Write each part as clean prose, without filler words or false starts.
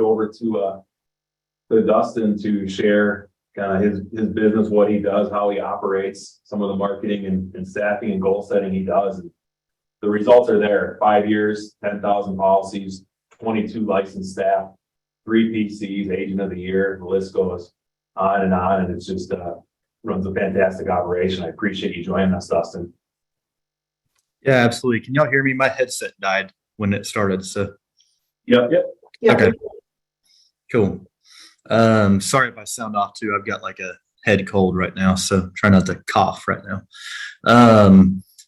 over to Dustin to share kind of his business, what he does, how he operates, some of the marketing and staffing and goal setting he does. And the results are there. 5 years, 10,000 policies, 22 licensed staff, 3 PCs, agent of the year. The list goes on, and it's just runs a fantastic operation. I appreciate you joining us, Dustin. Yeah, absolutely. Can y'all hear me? My headset died when it started. So, Yep. Okay, cool. Sorry if I sound off too. I've got like a head cold right now, so try not to cough right now.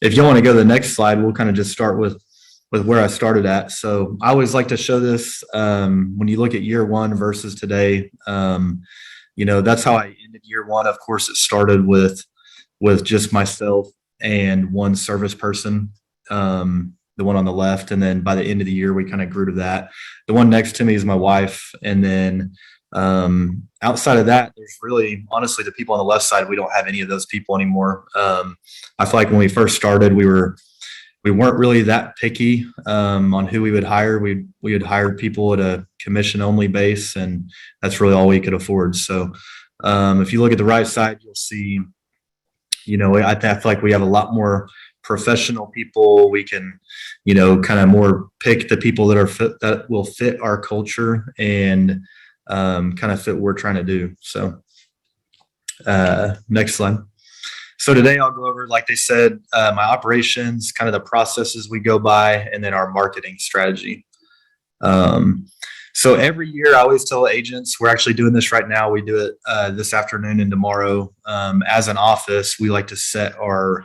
If y'all want to go to the next slide, we'll kind of just start with where I started at. So I always like to show this when you look at year one versus today. That's how I ended year one. Of course, it started with just myself and one service person, the one on the left. And then by the end of the year, we kind of grew to that. The one next to me is my wife. And then outside of that, there's really, honestly, the people on the left side, we don't have any of those people anymore. I feel like when we first started, we weren't really that picky on who we would hire. We had hired people at a commission only base, and that's really all we could afford. So if you look at the right side, you'll see, I feel like we have a lot more professional people. We can, kind of more pick the people that will fit our culture and kind of fit what we're trying to do. So next slide. So today I'll go over, like they said, my operations, kind of the processes we go by, and then our marketing strategy. So every year I always tell agents, we're actually doing this right now. We do it this afternoon and tomorrow. As an office, we like to set our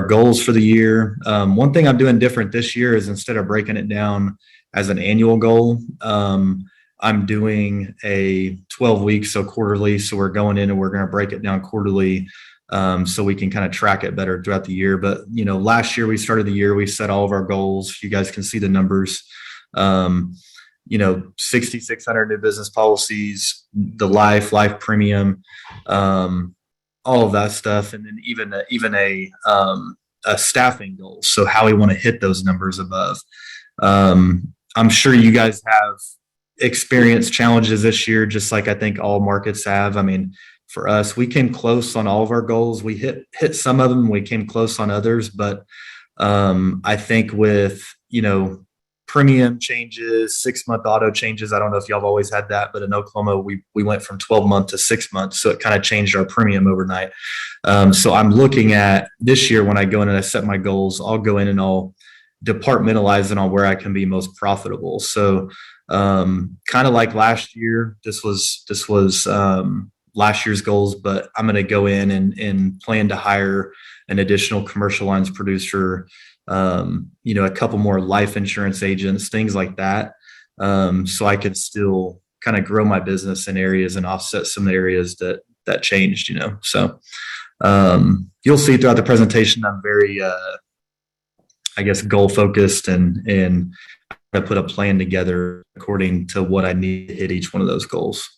goals for the year. One thing I'm doing different this year is instead of breaking it down as an annual goal, I'm doing a 12 weeks, so quarterly. So we're going in and we're going to break it down quarterly. So we can kind of track it better throughout the year. But, last year we started the year, we set all of our goals. You guys can see the numbers, 6,600 new business policies, the life premium, all of that stuff. And then even a staffing goal. So how we want to hit those numbers above. I'm sure you guys have experienced challenges this year, just like I think all markets have. I mean, for us, we came close on all of our goals. We hit some of them. We came close on others, but I think with premium changes, 6-month auto changes. I don't know if y'all have always had that, but in Oklahoma, we went from 12 months to 6 months, so it kind of changed our premium overnight. So I'm looking at this year when I go in and I set my goals. I'll go in and I'll departmentalize it on where I can be most profitable. So kind of like last year, this was last year's goals, but I'm going to go in and plan to hire an additional commercial lines producer, a couple more life insurance agents, things like that. So I could still kind of grow my business in areas and offset some areas that changed, So you'll see throughout the presentation, I'm very, goal focused and I put a plan together according to what I need to hit each one of those goals.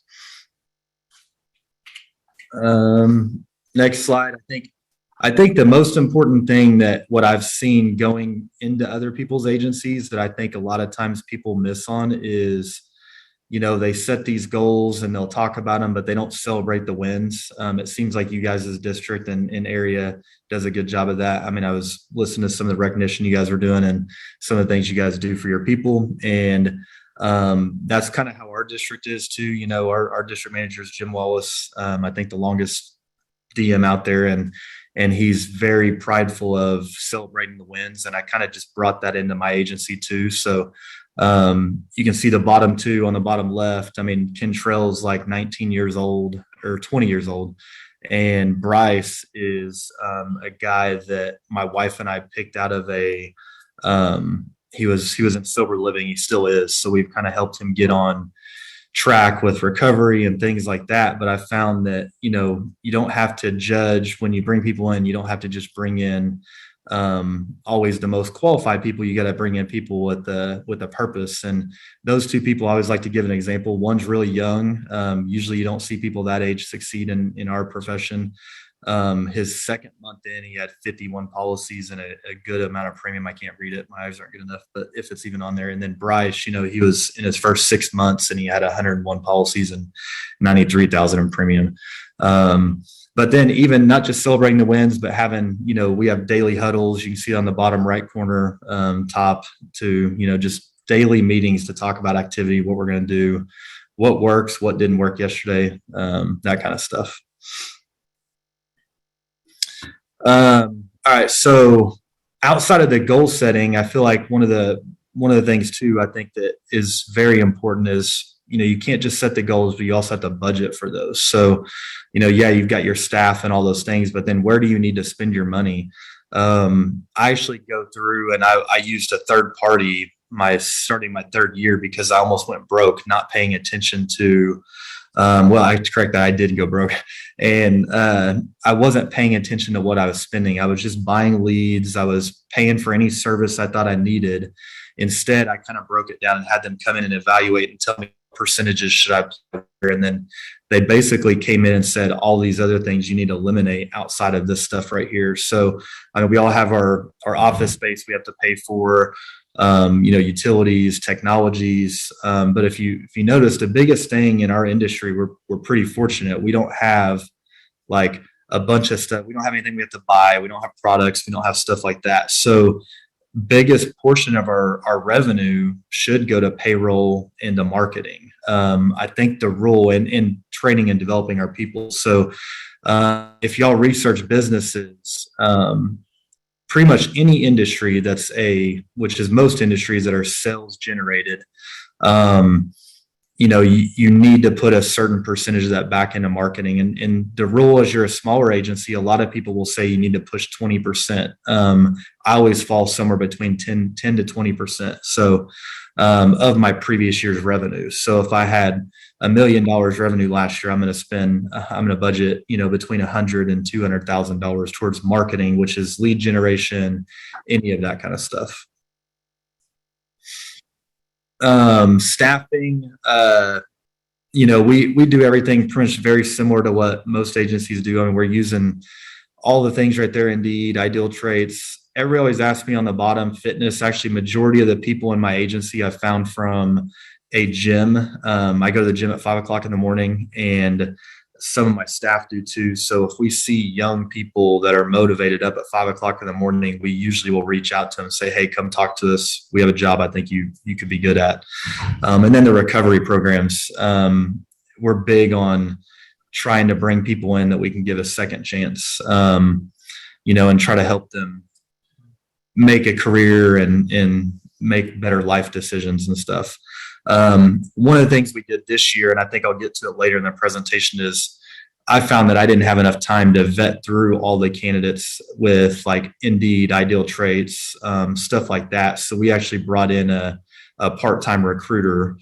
Next slide. I think the most important thing that what I've seen going into other people's agencies that I think a lot of times people miss on is, they set these goals and they'll talk about them, but they don't celebrate the wins. It seems like you guys' district and area does a good job of that. I mean, I was listening to some of the recognition you guys were doing and some of the things you guys do for your people. And that's kind of how our district is too. Our district manager is Jim Wallace. I think the longest DM out there, and he's very prideful of celebrating the wins. And I kind of just brought that into my agency too. So you can see the bottom two on the bottom left. I mean, Kentrell's like 19 years old or 20 years old. And Bryce is a guy that my wife and I picked out of he was in sober living. He still is. So we've kind of helped him get on track with recovery and things like that. But I found that, you don't have to judge when you bring people in. You don't have to just bring in always the most qualified people. You got to bring in people with a purpose. And those two people, I always like to give an example. One's really young. Usually you don't see people that age succeed in our profession. His second month in, he had 51 policies and a good amount of premium. I can't read it. My eyes aren't good enough, but if it's even on there. And then Bryce, he was in his first 6 months and he had 101 policies and 93,000 in premium. But then even not just celebrating the wins, but having, we have daily huddles. You can see on the bottom right corner, top to, just daily meetings to talk about activity, what we're going to do, what works, what didn't work yesterday, that kind of stuff. All right. So outside of the goal setting, I feel like one of the things too, I think that is very important is, you can't just set the goals, but you also have to budget for those. So, yeah, you've got your staff and all those things, but then where do you need to spend your money? I actually go through and I used a third party starting my third year because I almost went broke, not paying attention to, I correct that. I did go broke and, I wasn't paying attention to what I was spending. I was just buying leads. I was paying for any service I thought I needed. Instead, I kind of broke it down and had them come in and evaluate and tell me percentages should I play here. And then they basically came in and said, all these other things you need to eliminate outside of this stuff right here. So we all have our office space we have to pay for, utilities, technologies. But if you notice, the biggest thing in our industry, we're pretty fortunate. We don't have like a bunch of stuff. We don't have anything we have to buy. We don't have products. We don't have stuff like that. So biggest portion of our revenue should go to payroll and to marketing. I think the rule in training and developing our people. So if y'all research businesses, pretty much any industry which is most industries that are sales generated, you need to put a certain percentage of that back into marketing. And the rule is you're a smaller agency. A lot of people will say you need to push 20%. I always fall somewhere between 10 to 20%. So, of my previous year's revenue. So if I had $1 million revenue last year, I'm going to budget, between $100,000 and $200,000 towards marketing, which is lead generation, any of that kind of stuff. Staffing, we do everything pretty much very similar to what most agencies do. I mean, we're using all the things right there. Indeed, Ideal Traits. Everybody always asks me on the bottom, fitness. Actually, majority of the people in my agency I found from a gym. I go to the gym at 5:00 in the morning, and some of my staff do too. So if we see young people that are motivated up at 5:00 in the morning, we usually will reach out to them and say, hey, come talk to us. We have a job I think you could be good at. And then the recovery programs. We're big on trying to bring people in that we can give a second chance, and try to help them make a career and make better life decisions and stuff. One of the things we did this year, and I think I'll get to it later in the presentation, is I found that I didn't have enough time to vet through all the candidates with like Indeed, Ideal Traits, stuff like that. So we actually brought in a part-time recruiter.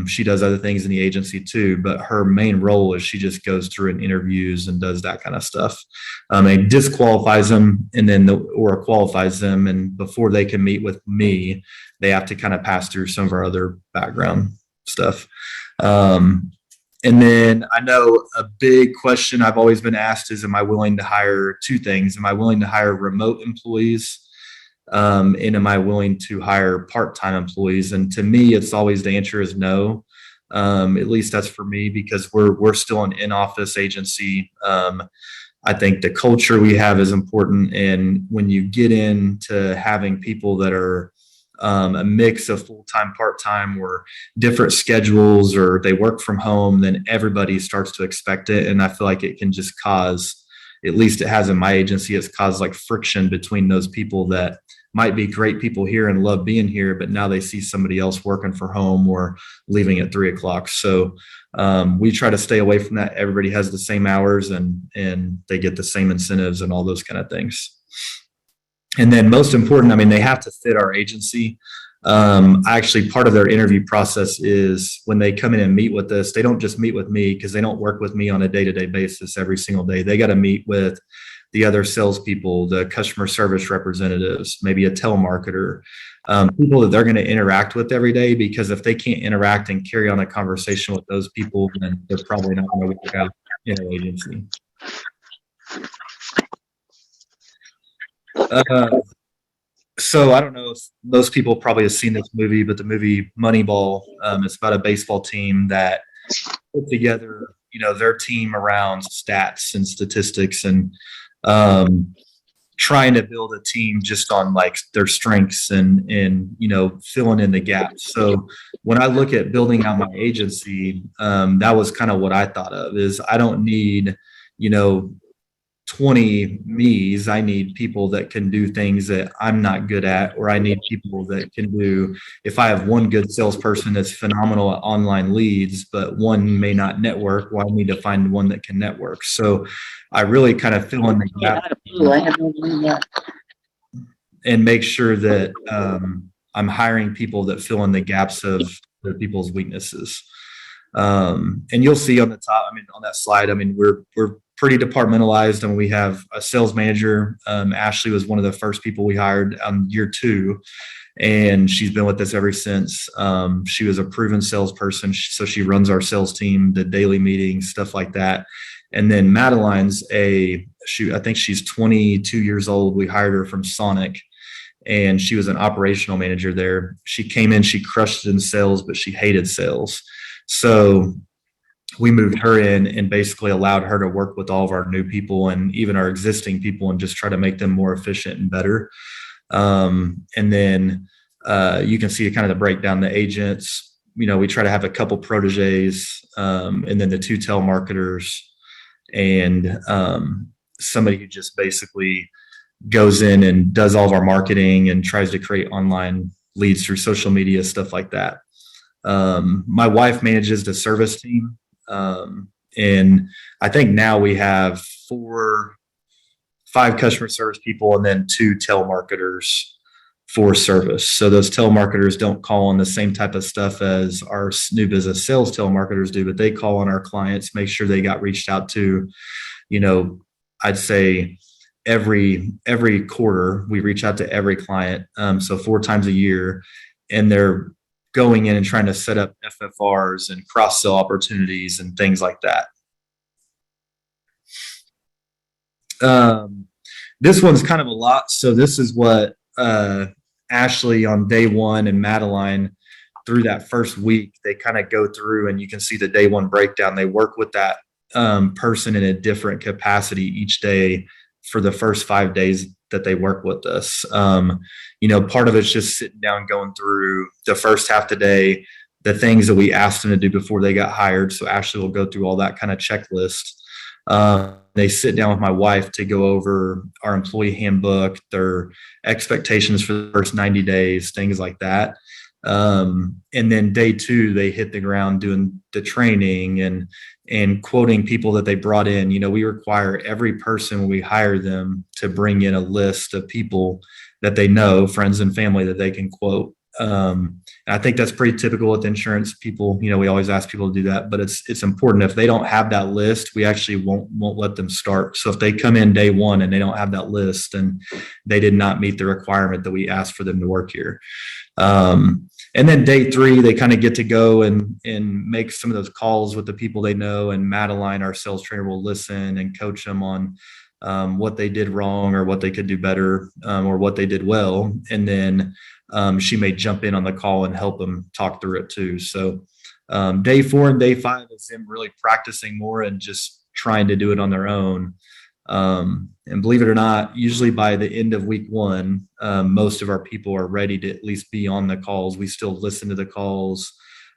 She does other things in the agency too, but her main role is she just goes through and interviews and does that kind of stuff. And disqualifies them or qualifies them. And before they can meet with me, they have to kind of pass through some of our other background stuff. And then I know a big question I've always been asked is, am I willing to hire two things? Am I willing to hire remote employees? And am I willing to hire part-time employees? And to me, it's always the answer is no. At least that's for me, because we're still an in-office agency. I think the culture we have is important. And when you get into having people that are a mix of full-time, part-time, or different schedules, or they work from home, then everybody starts to expect it. And I feel like it can just cause, at least it has in my agency, it's caused like friction between those people that might be great people here and love being here, but now they see somebody else working from home or leaving at 3:00. So we try to stay away from that. Everybody has the same hours and they get the same incentives and all those kind of things. And then most important, I mean, they have to fit our agency. Actually, part of their interview process is when they come in and meet with us, they don't just meet with me because they don't work with me on a day-to-day basis every single day. They got to meet with the other salespeople, the customer service representatives, maybe a telemarketer, people that they're going to interact with every day, because if they can't interact and carry on a conversation with those people, then they're probably not going to work out in an agency. Uh, so I don't know if most people probably have seen this movie, but the movie Moneyball, it's about a baseball team that put together, their team around stats and statistics and um, trying to build a team just on like their strengths and filling in the gaps. So when I look at building out my agency, that was kind of what I thought of is I don't need you know 20 me's. I need people that can do things that I'm not good at, or I need people that can do, if I have one good salesperson that's phenomenal at online leads, but one may not network, well, I need to find one that can network. So I really kind of fill in the gap and make sure that I'm hiring people that fill in the gaps of the people's weaknesses. And you'll see on the top, on that slide, we're pretty departmentalized. We have a sales manager. Ashley was one of the first people we hired year 2, and she's been with us ever since. She was a proven salesperson, so she runs our sales team, the daily meetings, stuff like that. And then Madeline's I think she's 22 years old. We hired her from Sonic, and she was an operational manager there. She came in, she crushed it in sales, but she hated sales. So we moved her in and basically allowed her to work with all of our new people and even our existing people and just try to make them more efficient and better. And then you can see kind of the breakdown, the agents, we try to have a couple proteges, and then the 2 telemarketers and somebody who just basically goes in and does all of our marketing and tries to create online leads through social media, stuff like that. My wife manages the service team. And I think now we have 5 customer service people and then 2 telemarketers for service. So those telemarketers don't call on the same type of stuff as our new business sales telemarketers do, but they call on our clients, make sure they got reached out to. I'd say every quarter we reach out to every client. So 4 times a year, and they're going in and trying to set up FFRs and cross sell opportunities and things like that. This one's kind of a lot. So this is what Ashley on day 1 and Madeline through that first week, they kind of go through, and you can see the day 1 breakdown. They work with that person in a different capacity each day for the first 5 days that they work with us. Part of it's just sitting down, going through the first half of the day, the things that we asked them to do before they got hired. So Ashley will go through all that kind of checklist. They sit down with my wife to go over our employee handbook, their expectations for the first 90 days, things like that. And then day 2, they hit the ground doing the training and quoting people that they brought in. We require every person when we hire them to bring in a list of people that they know, friends and family, that they can quote. And I think that's pretty typical with insurance people. We always ask people to do that, but it's important. If they don't have that list, we actually won't let them start. So if they come in day 1 and they don't have that list, and they did not meet the requirement that we asked for them to work here. And then day 3, they kind of get to go and make some of those calls with the people they know. And Madeline, our sales trainer, will listen and coach them on what they did wrong or what they could do better, or what they did well. And then she may jump in on the call and help them talk through it too. So day 4 and day 5 is them really practicing more and just trying to do it on their own. And believe it or not, usually by the end of week 1, most of our people are ready to at least be on the calls. We still listen to the calls,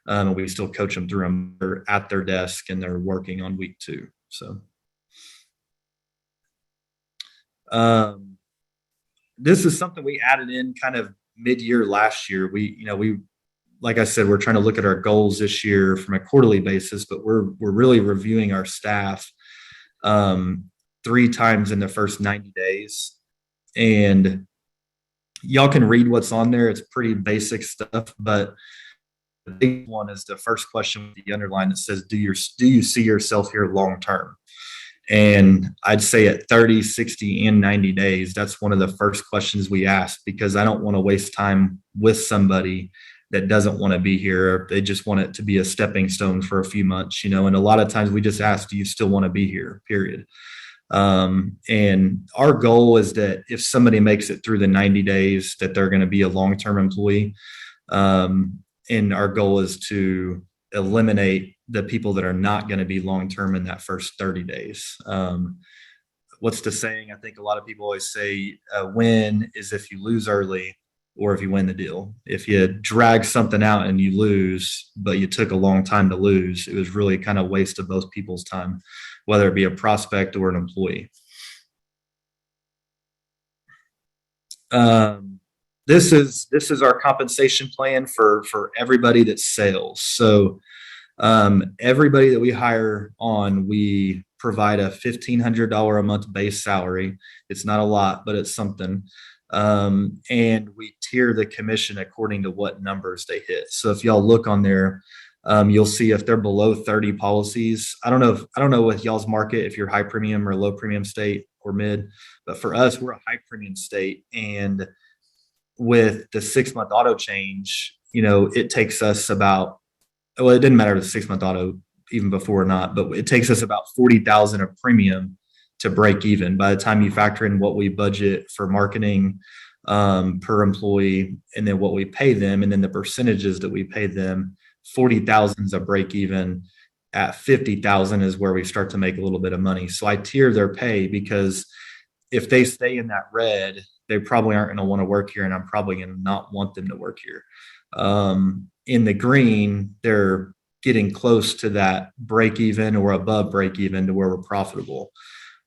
and we still coach them through them. They're at their desk and they're working on week 2. So this is something we added in kind of mid-year last year. We like I said, we're trying to look at our goals this year from a quarterly basis, but we're really reviewing our staff 3 times in the first 90 days. And y'all can read what's on there. It's pretty basic stuff, but the big one is the first question with the underline that says, do you see yourself here long term? And I'd say at 30, 60, and 90 days, that's one of the first questions we ask, because I don't want to waste time with somebody that doesn't want to be here. They just want it to be a stepping stone for a few months, and a lot of times we just ask, do you still want to be here? Period. And our goal is that if somebody makes it through the 90 days, that they're going to be a long-term employee. And our goal is to eliminate the people that are not going to be long-term in that first 30 days. What's the saying? I think a lot of people always say a win is if you lose early or if you win the deal. If you drag something out and you lose, but you took a long time to lose, it was really kind of a waste of both people's time, whether it be a prospect or an employee. This is our compensation plan for everybody that's sales. So everybody that we hire on, we provide a $1,500 a month base salary. It's not a lot, but it's something. And we tier the commission according to what numbers they hit. So if y'all look on there, you'll see if they're below 30 policies. I don't know with y'all's market if you're high premium or low premium state or mid, but for us, we're a high premium state. And with the 6-month auto change, it takes us about, well, it didn't matter with the 6-month auto even before or not, but it takes us about 40,000 of premium to break even. By the time you factor in what we budget for marketing per employee, and then what we pay them, and then the percentages that we pay them, 40,000 is a break even. At 50,000 is where we start to make a little bit of money. So I tier their pay because if they stay in that red, they probably aren't going to want to work here, and I'm probably going to not want them to work here. In the green, they're getting close to that break even or above break even to where we're profitable.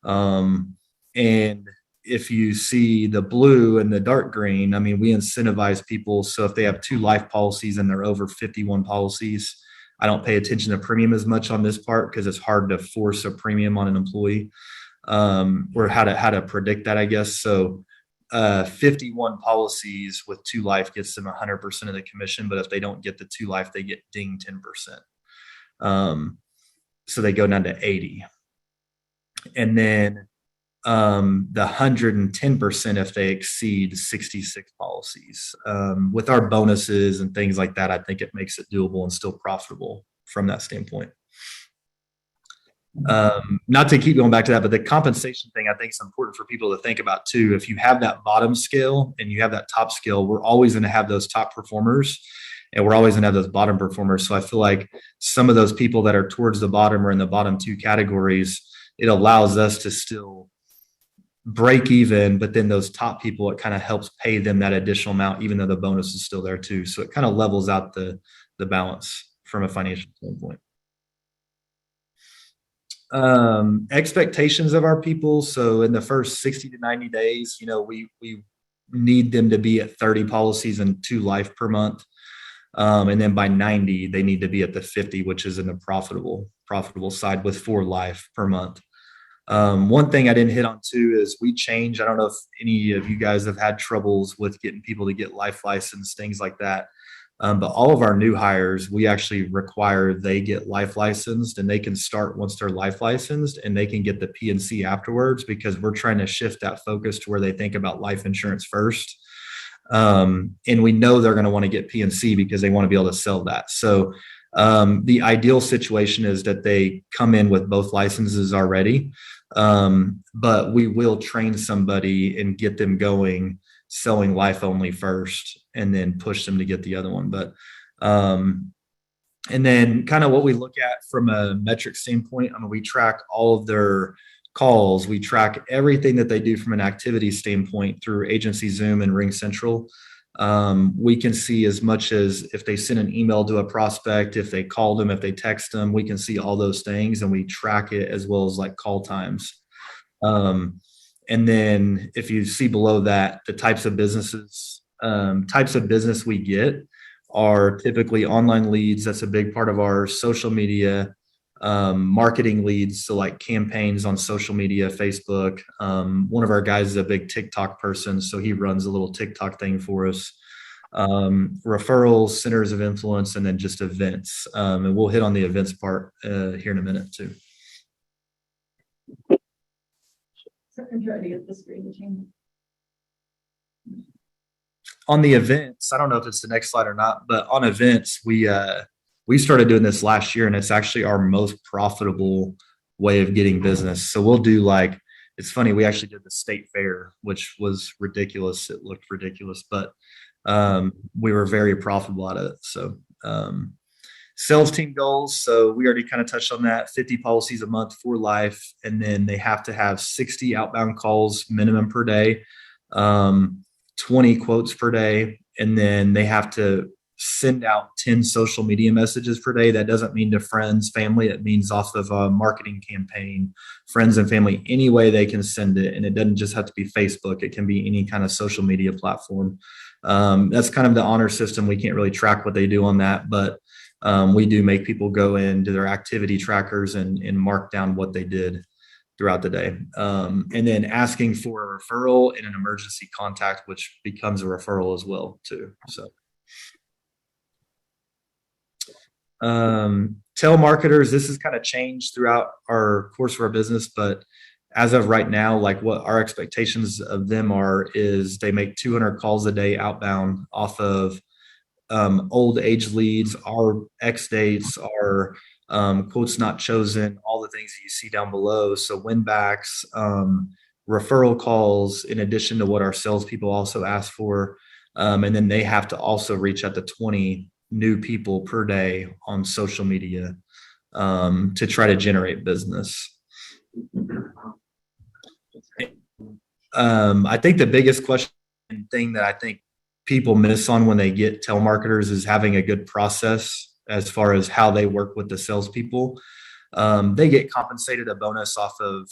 And if you see the blue and the dark green, I mean, we incentivize people. So if they have 2 life policies and they're over 51 policies, I don't pay attention to premium as much on this part because it's hard to force a premium on an employee, or how to predict that, I guess. So 51 policies with 2 life gets them 100% of the commission. But if they don't get the 2 life, they get dinged 10%. So they go down to 80. And then the 110% if they exceed 66 policies. With our bonuses and things like that, I think it makes it doable and still profitable from that standpoint. Not to keep going back to that, but the compensation thing I think is important for people to think about too. If you have that bottom scale and you have that top scale, we're always going to have those top performers and we're always going to have those bottom performers. So I feel like some of those people that are towards the bottom or in the bottom 2 categories, it allows us to still break even, but then those top people, it kind of helps pay them that additional amount, even though the bonus is still there too. So it kind of levels out the balance from a financial standpoint. Expectations of our people. So in the first 60 to 90 days, we need them to be at 30 policies and 2 life per month. And then by 90, they need to be at the 50, which is in the profitable side with 4 life per month. One thing I didn't hit on too is we changed. I don't know if any of you guys have had troubles with getting people to get life license, things like that. But all of our new hires, we actually require they get life licensed, and they can start once they're life licensed, and they can get the P&C afterwards, because we're trying to shift that focus to where they think about life insurance first. And we know they're going to want to get P&C because they want to be able to sell that. So the ideal situation is that they come in with both licenses already. But we will train somebody and get them going selling life only first, and then push them to get the other one. But and then kind of what we look at from a metric standpoint, I mean, we track all of their calls. We track everything that they do from an activity standpoint through Agency Zoom and Ring Central. We can see as much as if they send an email to a prospect, if they call them, if they text them, we can see all those things, and we track it as well as like call times. And then if you see below that, the types of business we get are typically online leads. That's a big part of our social media, marketing leads. So like campaigns on social media, Facebook. One of our guys is a big TikTok person, so he runs a little TikTok thing for us. Referrals, centers of influence, and then just events. And we'll hit on the events part here in a minute too. I'm trying to get the screen to change. On the events, I don't know if it's the next slide or not, but on events, we started doing this last year, and it's actually our most profitable way of getting business. So we'll do like it's funny, we actually did the state fair, which was ridiculous. It looked ridiculous, but we were very profitable at it. So sales team goals. So we already kind of touched on that. 50 policies a month for life. And then they have to have 60 outbound calls minimum per day, 20 quotes per day. And then they have to send out 10 social media messages per day. That doesn't mean to friends, family. It means off of a marketing campaign, friends and family, any way they can send it. And it doesn't just have to be Facebook. It can be any kind of social media platform. That's kind of the honor system. We can't really track what they do on that, but we do make people go into their activity trackers and mark down what they did throughout the day. And then asking for a referral and an emergency contact, which becomes a referral as well too. So telemarketers, this has kind of changed throughout our course of our business, but as of right now, like what our expectations of them is they make 200 calls a day outbound off of old age leads, our X dates, our quotes not chosen, all the things that you see down below. So win backs, referral calls, in addition to what our salespeople also ask for. And then they have to also reach out to 20 new people per day on social media to try to generate business. I think the biggest question thing that I think people miss on when they get telemarketers is having a good process as far as how they work with the salespeople. They get compensated a bonus off of,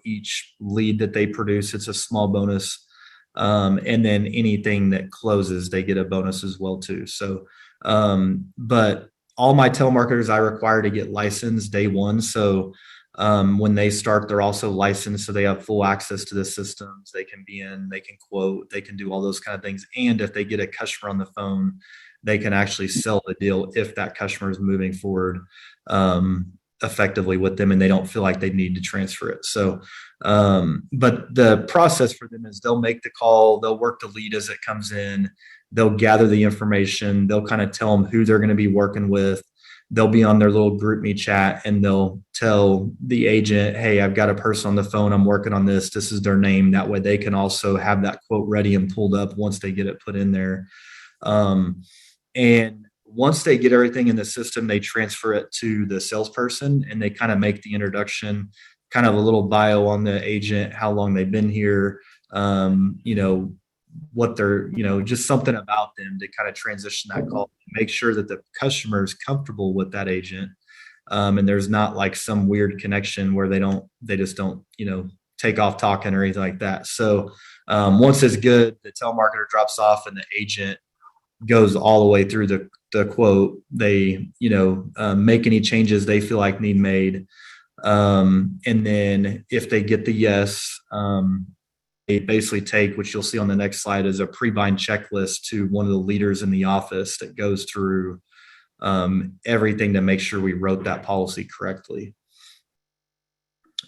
each lead that they produce. It's a small bonus. And then anything that closes, they get a bonus as well too. So, but all my telemarketers I require to get licensed day one. So when they start, they're also licensed, so they have full access to the systems. They can be in, they can quote, they can do all those kind of things. And if they get a customer on the phone, they can actually sell the deal if that customer is moving forward effectively with them and they don't feel like they need to transfer it. So, but the process for them is they'll make the call, they'll work the lead as it comes in, they'll gather the information, they'll kind of tell them who they're going to be working with. They'll be on their little group me chat and they'll tell the agent, hey, I've got a person on the phone. I'm working on this. This is their name. That way they can also have that quote ready and pulled up once they get it put in there. And once they get everything in the system, they transfer it to the salesperson and they kind of make the introduction, kind of a little bio on the agent, how long they've been here, what they're, just something about them to kind of transition that call, make sure that the customer is comfortable with that agent. And there's not like some weird connection where they just don't, take off talking or anything like that. So once it's good, the telemarketer drops off and the agent goes all the way through the quote. They, make any changes they feel like need made. And then if they get the yes, they basically take, which you'll see on the next slide, is a pre-bind checklist to one of the leaders in the office that goes through everything to make sure we wrote that policy correctly.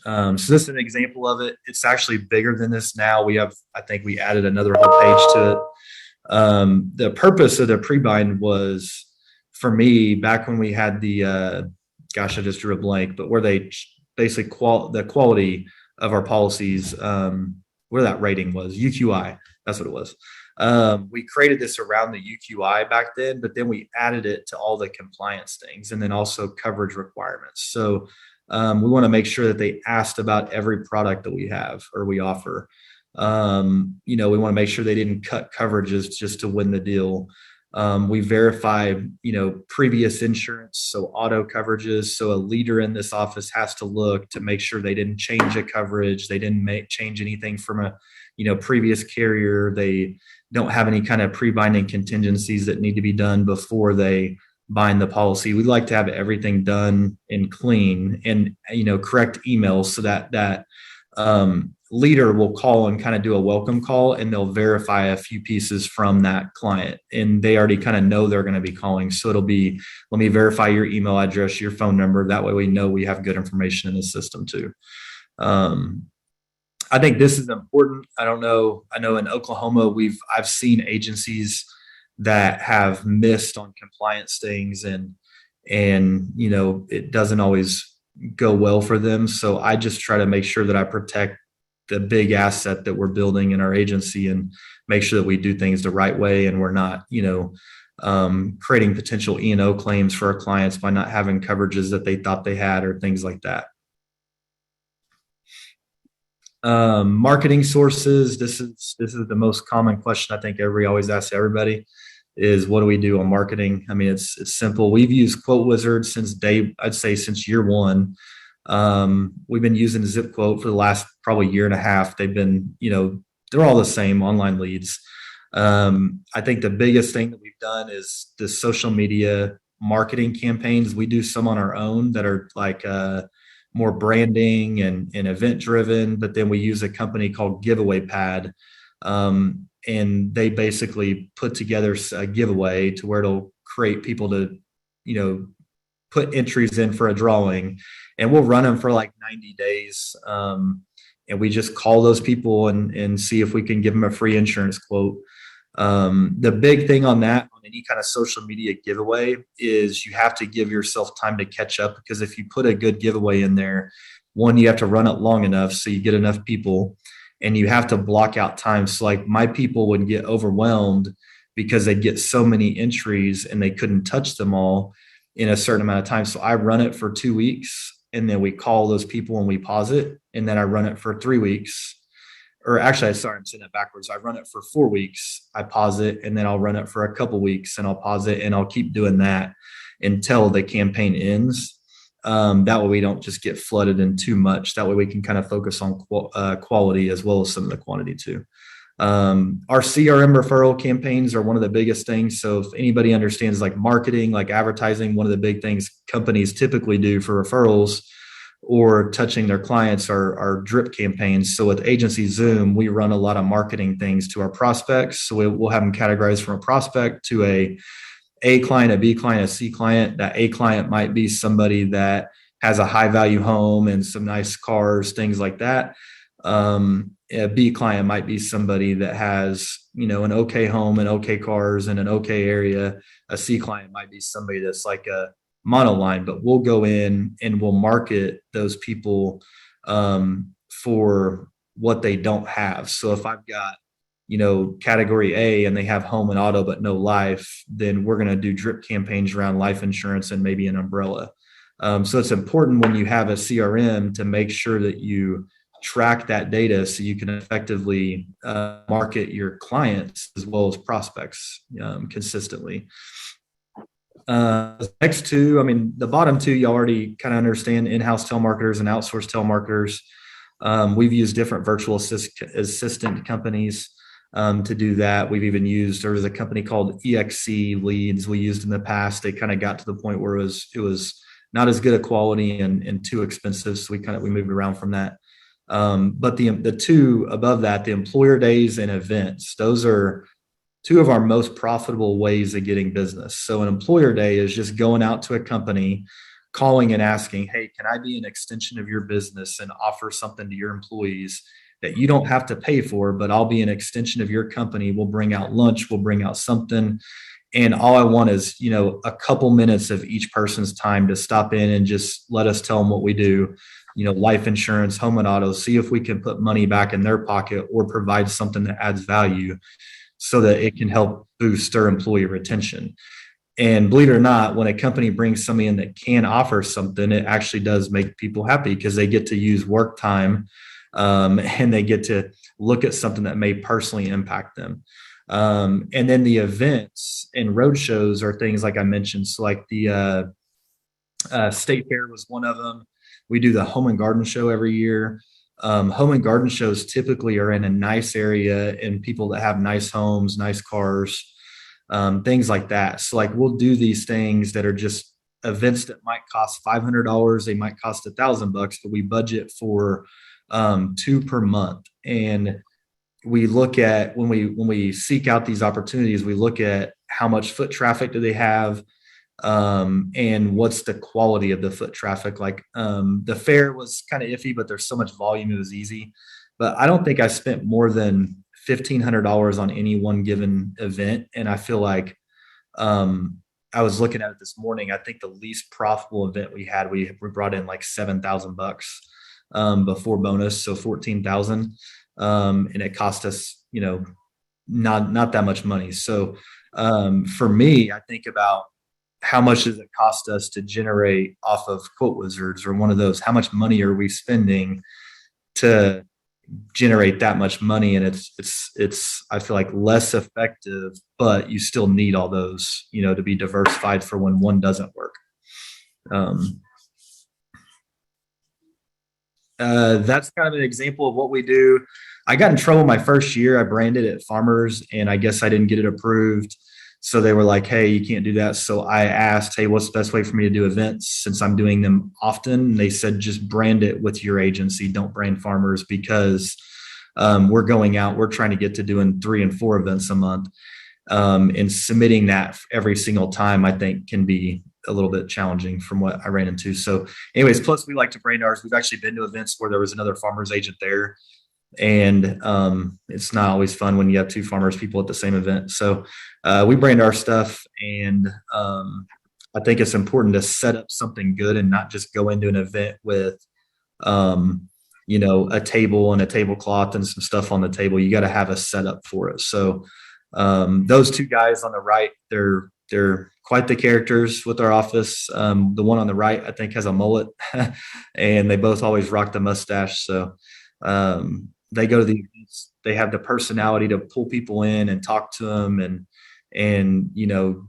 So this is an example of it. It's actually bigger than this now. I think we added another whole page to it. The purpose of the pre-bind was, for me, back when we had the, I just drew a blank, but where they basically the quality of our policies, where that rating was, UQI, that's what it was. We created this around the UQI back then, but then we added it to all the compliance things and then also coverage requirements. So we want to make sure that they asked about every product that we have or we offer. We want to make sure they didn't cut coverages just to win the deal. We verify, previous insurance, so auto coverages. So a leader in this office has to look to make sure they didn't change a coverage. They didn't change anything from a, previous carrier. They don't have any kind of pre-binding contingencies that need to be done before they bind the policy. We'd like to have everything done and clean and, correct emails so that leader will call and kind of do a welcome call and they'll verify a few pieces from that client and they already kind of know they're going to be calling. So it'll be, let me verify your email address, your phone number. That way we know we have good information in the system too. I think this is important. I know in Oklahoma, I've seen agencies that have missed on compliance things and it doesn't always go well for them. So I just try to make sure that I protect the big asset that we're building in our agency, and make sure that we do things the right way, and we're not, creating potential E&O claims for our clients by not having coverages that they thought they had or things like that. Marketing sources. This is the most common question I think everybody always asks everybody is, what do we do on marketing? I mean, it's simple. We've used Quote Wizard I'd say since year one. We've been using Zip Quote for the last probably year and a half. They've been, they're all the same online leads. I think the biggest thing that we've done is the social media marketing campaigns. We do some on our own that are like more branding and event driven, but then we use a company called Giveaway Pad. And they basically put together a giveaway to where it'll create people to, put entries in for a drawing, and we'll run them for like 90 days. And we just call those people and see if we can give them a free insurance quote. The big thing on that, on any kind of social media giveaway, is you have to give yourself time to catch up, because if you put a good giveaway in there, one, you have to run it long enough so you get enough people, and you have to block out time. So like my people would get overwhelmed because they'd get so many entries and they couldn't touch them all in a certain amount of time. So I run it for 2 weeks, and then we call those people and we pause it. And then I run it for 3 weeks. Or actually, I'm saying that backwards. I run it for 4 weeks, I pause it, and then I'll run it for a couple weeks and I'll pause it, and I'll keep doing that until the campaign ends. That way we don't just get flooded in too much. That way we can kind of focus on quality as well as some of the quantity too. Our CRM referral campaigns are one of the biggest things. So if anybody understands like marketing, like advertising, one of the big things companies typically do for referrals or touching their clients are drip campaigns. So with Agency Zoom, we run a lot of marketing things to our prospects. So we'll have them categorized from a prospect to a client, a B client, a C client. That A client might be somebody that has a high value home and some nice cars, things like that. A B client might be somebody that has, an okay home and okay cars in an okay area. A C client might be somebody that's like a monoline, but we'll go in and we'll market those people for what they don't have. So if I've got, category A and they have home and auto but no life, then we're going to do drip campaigns around life insurance and maybe an umbrella. So it's important when you have a CRM to make sure that you track that data so you can effectively market your clients as well as prospects consistently. Next two, the bottom two, you already kind of understand: in-house telemarketers and outsourced telemarketers. We've used different virtual assistant companies to do that. We've even used, there was a company called EXC Leads we used in the past. They kind of got to the point where it was not as good a quality and too expensive. So we moved around from that. But the two above that, the employer days and events, those are two of our most profitable ways of getting business. So an employer day is just going out to a company, calling and asking, hey, can I be an extension of your business and offer something to your employees that you don't have to pay for, but I'll be an extension of your company. We'll bring out lunch, we'll bring out something. And all I want is, a couple minutes of each person's time to stop in and just let us tell them what we do. Life insurance, home and auto, see if we can put money back in their pocket or provide something that adds value so that it can help boost their employee retention. And believe it or not, when a company brings somebody in that can offer something, it actually does make people happy because they get to use work time and they get to look at something that may personally impact them. And then the events and road shows are things like I mentioned. So like the State Fair was one of them. We do the Home and Garden Show every year. Home and garden shows typically are in a nice area and people that have nice homes, nice cars, things like that. So like we'll do these things that are just events that might cost $500. They might cost $1,000, but we budget for 2 per month. And we look at when we seek out these opportunities, we look at how much foot traffic do they have, and what's the quality of the foot traffic. Like the fair was kind of iffy, but there's so much volume, it was easy. But I don't think I spent more than $1,500 on any one given event. And I feel like I was looking at it this morning. I think the least profitable event we had, we brought in like $7,000. before bonus, so 14,000. And it cost us, not that much money. So for me, I think about how much does it cost us to generate off of Quote Wizards or one of those? How much money are we spending to generate that much money? And it's I feel like less effective, but you still need all those, to be diversified for when one doesn't work. That's kind of an example of what we do. I got in trouble my first year. I branded at Farmers, and I guess I didn't get it approved. So they were like, hey, you can't do that. So I asked, hey, what's the best way for me to do events since I'm doing them often? And they said, just brand it with your agency. Don't brand Farmers, because we're going out. We're trying to get to doing 3 and 4 events a month. And submitting that every single time, I think, can be a little bit challenging from what I ran into. So anyways, plus we like to brand ours. We've actually been to events where there was another Farmers agent there. And it's not always fun when you have 2 Farmers people at the same event. So we brand our stuff. And I think it's important to set up something good and not just go into an event with, a table and a tablecloth and some stuff on the table. You got to have a setup for it. So those 2 guys on the right, they're quite the characters with our office. The one on the right, I think, has a mullet and they both always rock the mustache. So they go to the events, they have the personality to pull people in and talk to them and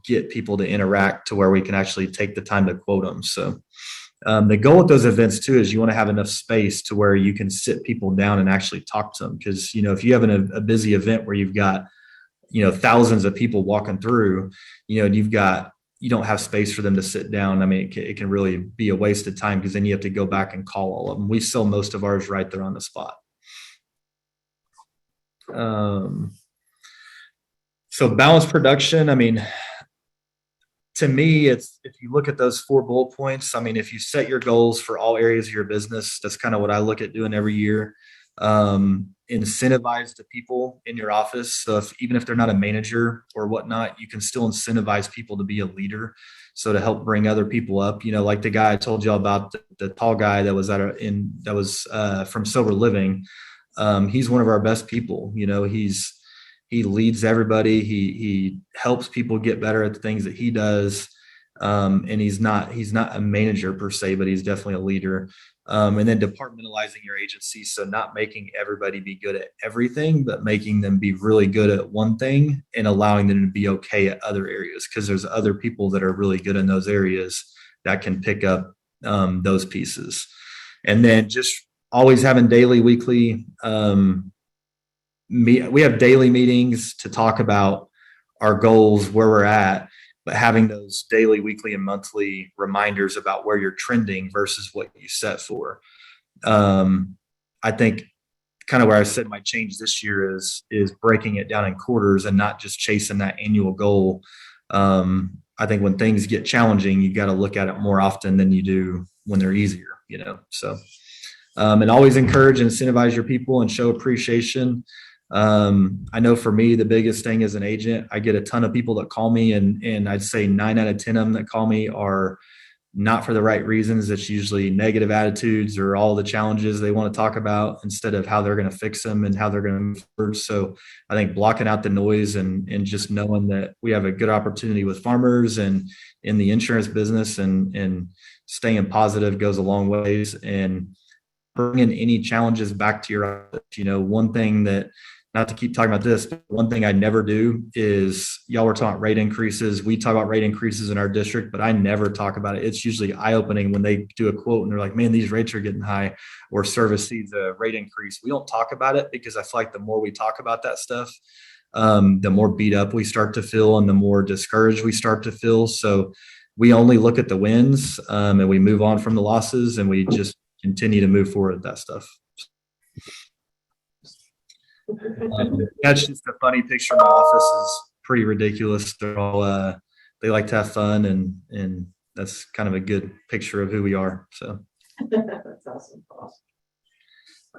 get people to interact to where we can actually take the time to quote them. So the goal with those events too is you want to have enough space to where you can sit people down and actually talk to them. Because if you have a busy event where you've got thousands of people walking through, you don't have space for them to sit down. I mean, it can really be a waste of time, because then you have to go back and call all of them. We sell most of ours right there on the spot. So balanced production, I mean, to me, it's, if you look at those 4 bullet points, I mean, if you set your goals for all areas of your business, that's kind of what I look at doing every year. Incentivize the people in your office. So even if they're not a manager or whatnot, you can still incentivize people to be a leader. So to help bring other people up, like the guy I told you about, the tall guy that was from Sober Living. He's one of our best people. He leads everybody. He helps people get better at the things that he does. And he's not a manager per se, but he's definitely a leader. And then departmentalizing your agency. So not making everybody be good at everything, but making them be really good at one thing and allowing them to be okay at other areas. Because there's other people that are really good in those areas that can pick up those pieces. And then just always having daily, weekly, we have daily meetings to talk about our goals, where we're at, but having those daily, weekly, and monthly reminders about where you're trending versus what you set for. I think kind of where I said my change this year is breaking it down in quarters and not just chasing that annual goal. I think when things get challenging, you got to look at it more often than you do when they're easier, so. And always encourage and incentivize your people and show appreciation. I know for me, the biggest thing as an agent, I get a ton of people that call me, and I'd say 9 out of 10 of them that call me are not for the right reasons. It's usually negative attitudes or all the challenges they want to talk about instead of how they're going to fix them and how they're going to move forward. So I think blocking out the noise and just knowing that we have a good opportunity with Farmers and in the insurance business and staying positive goes a long ways, and bringing any challenges back to your office. One thing that, not to keep talking about this, but one thing I never do is, y'all were talking about rate increases. We talk about rate increases in our district, but I never talk about it. It's usually eye-opening when they do a quote and they're like, man, these rates are getting high, or service sees a rate increase. We don't talk about it because I feel like the more we talk about that stuff, the more beat up we start to feel and the more discouraged we start to feel. So we only look at the wins and we move on from the losses, and we just continue to move forward with that stuff. That's just a funny picture. My office is pretty ridiculous. They're all they like to have fun, and that's kind of a good picture of who we are. So That's awesome.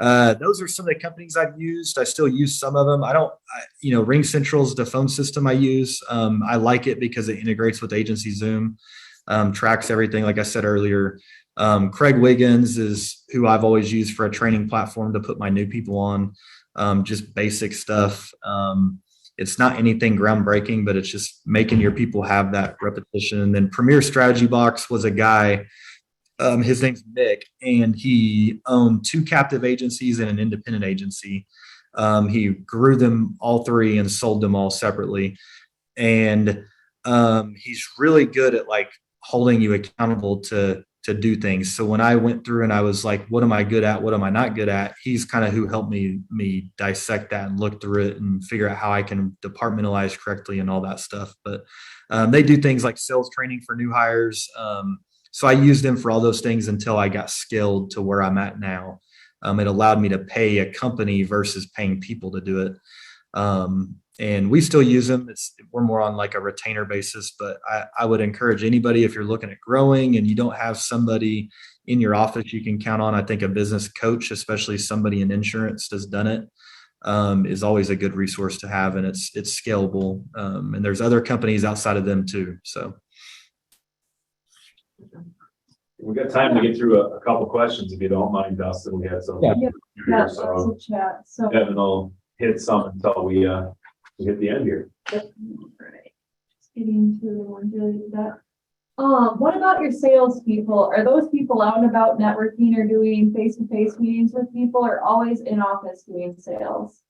those are some of the companies I've used. I still use some of them. Ring Central is the phone system I use. I like it because it integrates with Agency Zoom, tracks everything. Like I said earlier, Craig Wiggins is who I've always used for a training platform to put my new people on. Just basic stuff. It's not anything groundbreaking, but it's just making your people have that repetition. And then Premier Strategy Box was a guy, his name's Nick, and he owned 2 captive agencies and an independent agency. He grew them all 3 and sold them all separately. And he's really good at like holding you accountable to do things. So when I went through and I was like, what am I good at? What am I not good at? He's kind of who helped me dissect that and look through it and figure out how I can departmentalize correctly and all that stuff. But they do things like sales training for new hires. So I used them for all those things until I got skilled to where I'm at now. It allowed me to pay a company versus paying people to do it. And we still use them. We're more on like a retainer basis, but I would encourage anybody, if you're looking at growing and you don't have somebody in your office you can count on, I think a business coach, especially somebody in insurance that's done it, is always a good resource to have. And it's scalable. And there's other companies outside of them too. So. We've got time to get through a couple questions if you don't mind, Dustin. We had some. Yeah. Yeah, So that's a chat. So, Evan will hit some until we hit the end here. right. Just getting to that. What about your salespeople? Are those people out and about networking or doing face-to-face meetings with people, or always in office doing sales?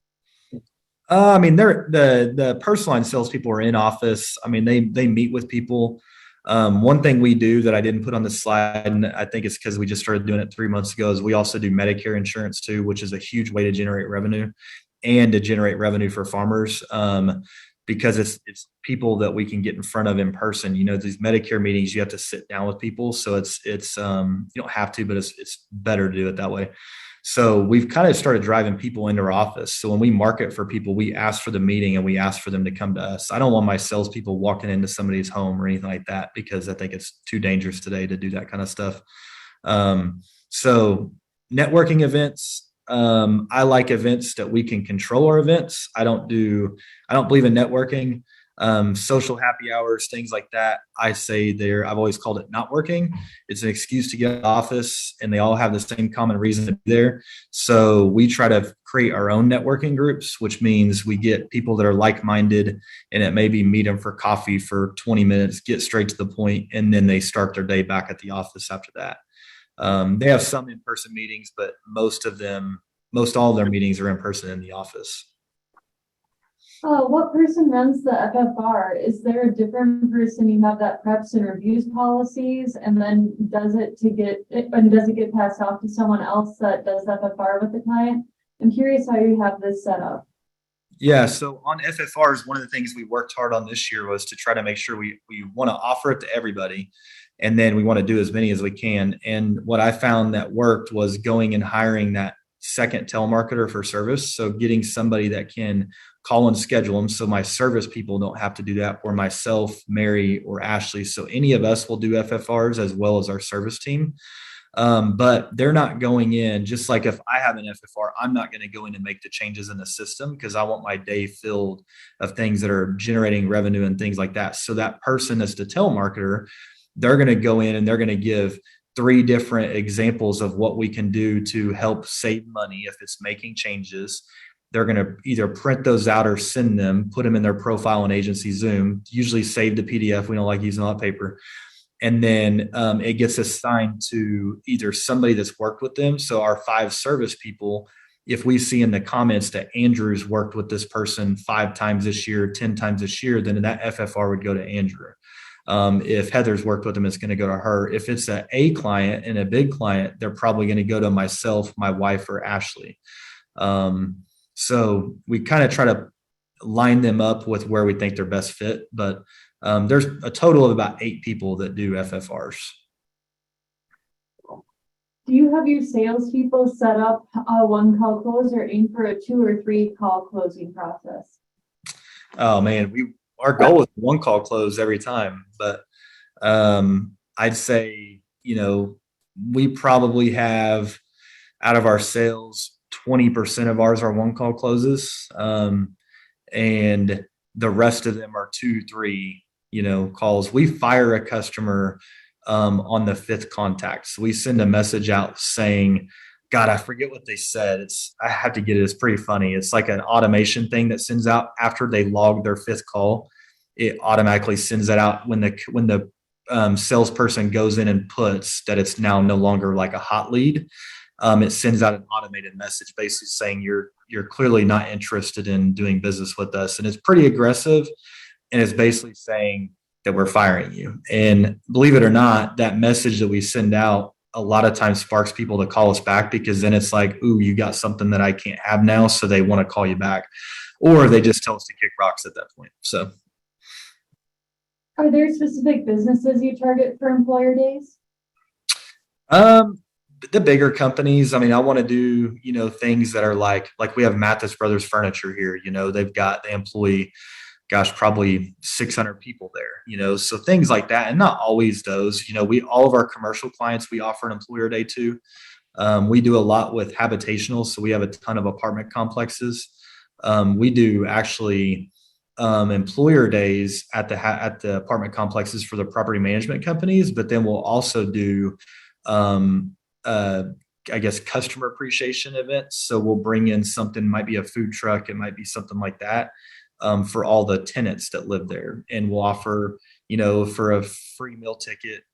I mean, they're the personal line salespeople are in office. I mean, they meet with people. One thing we do that I didn't put on the slide, and I think it's because we just started doing it 3 months ago, is we also do Medicare insurance too, which is a huge way to generate revenue and to generate revenue for farmers. Because it's people that we can get in front of in person. You know, these Medicare meetings, you have to sit down with people. So it's you don't have to, but it's better to do it that way. So we've kind of started driving people into our office. So when we market for people, we ask for the meeting and we ask for them to come to us. I don't want my salespeople walking into somebody's home or anything like that, because I think it's too dangerous today to do that kind of stuff. So networking events, I like events that we can control our events. I don't believe in networking. Social happy hours, things like that. I've always called it not working. It's an excuse to get out of office, and they all have the same common reason to be there. So we try to create our own networking groups, which means we get people that are like-minded, and it maybe meet them for coffee for 20 minutes, get straight to the point, and then they start their day back at the office after that. They have some in-person meetings, but most all of their meetings are in person in the office. What person runs the FFR? Is there a different person you have that preps and reviews policies, and then does it get passed off to someone else that does FFR with the client? I'm curious how you have this set up. Yeah, so on FFRs, one of the things we worked hard on this year was to try to make sure we want to offer it to everybody, and then we want to do as many as we can. And what I found that worked was going and hiring that second telemarketer for service. So getting somebody that can call and schedule them. So my service people don't have to do that, or myself, Mary, or Ashley. So any of us will do FFRs as well as our service team. But they're not going in, just like if I have an FFR, I'm not going to go in and make the changes in the system, because I want my day filled of things that are generating revenue and things like that. So that person that's the telemarketer, they're going to go in and they're going to give 3 different examples of what we can do to help save money if it's making changes. They're going to either print those out or send them, put them in their profile in Agency Zoom, usually save the PDF. We don't like using all that paper. And then it gets assigned to either somebody that's worked with them. So our 5 service people, if we see in the comments that Andrew's worked with this person 5 times this year, 10 times this year, then that FFR would go to Andrew. If Heather's worked with them, it's going to go to her. If it's a client and a big client, they're probably going to go to myself, my wife, or Ashley. So we kind of try to line them up with where we think they're best fit. But there's a total of about 8 people that do FFRs. Do you have your salespeople set up a 1 call close, or aim for a 2 or 3 call closing process? Oh man, our goal is 1 call close every time, but I'd say, we probably have, out of our sales, 20% of ours are 1 call closes. And the rest of them are 2, 3, calls. We fire a customer on the fifth contact. So we send a message out saying, God, I forget what they said. I have to get it. It's pretty funny. It's like an automation thing that sends out after they log their fifth call. It automatically sends that out when the salesperson goes in and puts that it's now no longer like a hot lead. It sends out an automated message basically saying you're clearly not interested in doing business with us. And it's pretty aggressive. And it's basically saying that we're firing you. And believe it or not, that message that we send out a lot of times sparks people to call us back, because then it's like, ooh, you got something that I can't have now. So they want to call you back, or they just tell us to kick rocks at that point. So. Are there specific businesses you target for employer days? The bigger companies. I mean, I want to do, things that are like we have Mathis Brothers Furniture here, they employ, probably 600 people there, so things like that. And not always those, all of our commercial clients, we offer an employer day to. We do a lot with habitational. So we have a ton of apartment complexes. We do actually employer days at the apartment complexes for the property management companies, but then we'll also do, customer appreciation events. So we'll bring in something, might be a food truck, it might be something like that, for all the tenants that live there. And we'll offer, for a free meal ticket,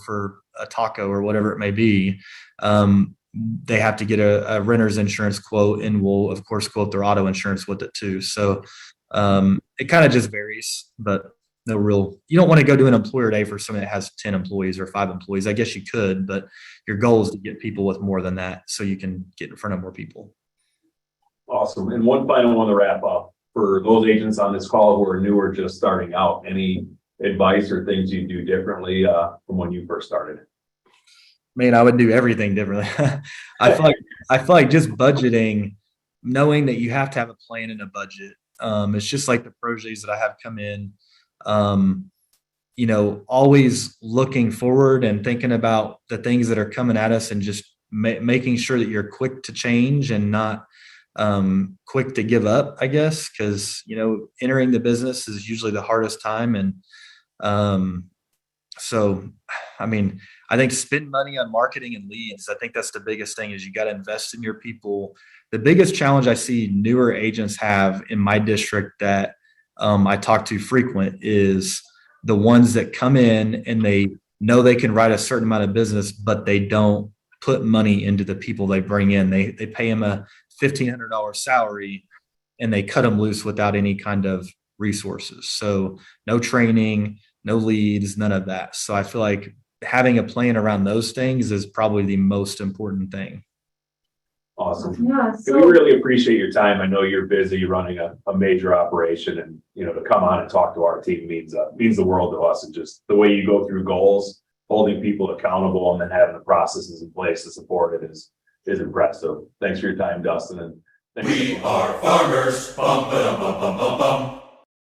for a taco or whatever it may be, they have to get a renter's insurance quote, and we'll of course quote their auto insurance with it too. So it kind of just varies, but you don't want to go do an employer day for someone that has 10 employees or 5 employees. I guess you could, but your goal is to get people with more than that so you can get in front of more people. Awesome. And one final one to wrap up for those agents on this call who are new or just starting out, any advice or things you do differently from when you first started? Man, I would do everything differently. I feel like just budgeting, knowing that you have to have a plan and a budget. It's just like the projects that I have come in, always looking forward and thinking about the things that are coming at us, and just making sure that you're quick to change and not quick to give up, I guess, because, entering the business is usually the hardest time. And so, I mean, I think spend money on marketing and leads. I think that's the biggest thing, is you got to invest in your people. The biggest challenge I see newer agents have in my district that I talk to frequent is the ones that come in and they know they can write a certain amount of business, but they don't put money into the people they bring in. They pay them a $1,500 salary and they cut them loose without any kind of resources. So no training, no leads, none of that. So I feel like having a plan around those things is probably the most important thing. Awesome. Yeah. We really appreciate your time. I know you're busy running a major operation, and to come on and talk to our team means the world to us. And just the way you go through goals, holding people accountable, and then having the processes in place to support it is impressive. Thanks for your time, Dustin. And thanks. We are farmers. Bum, ba, dum, bum, bum, bum, bum.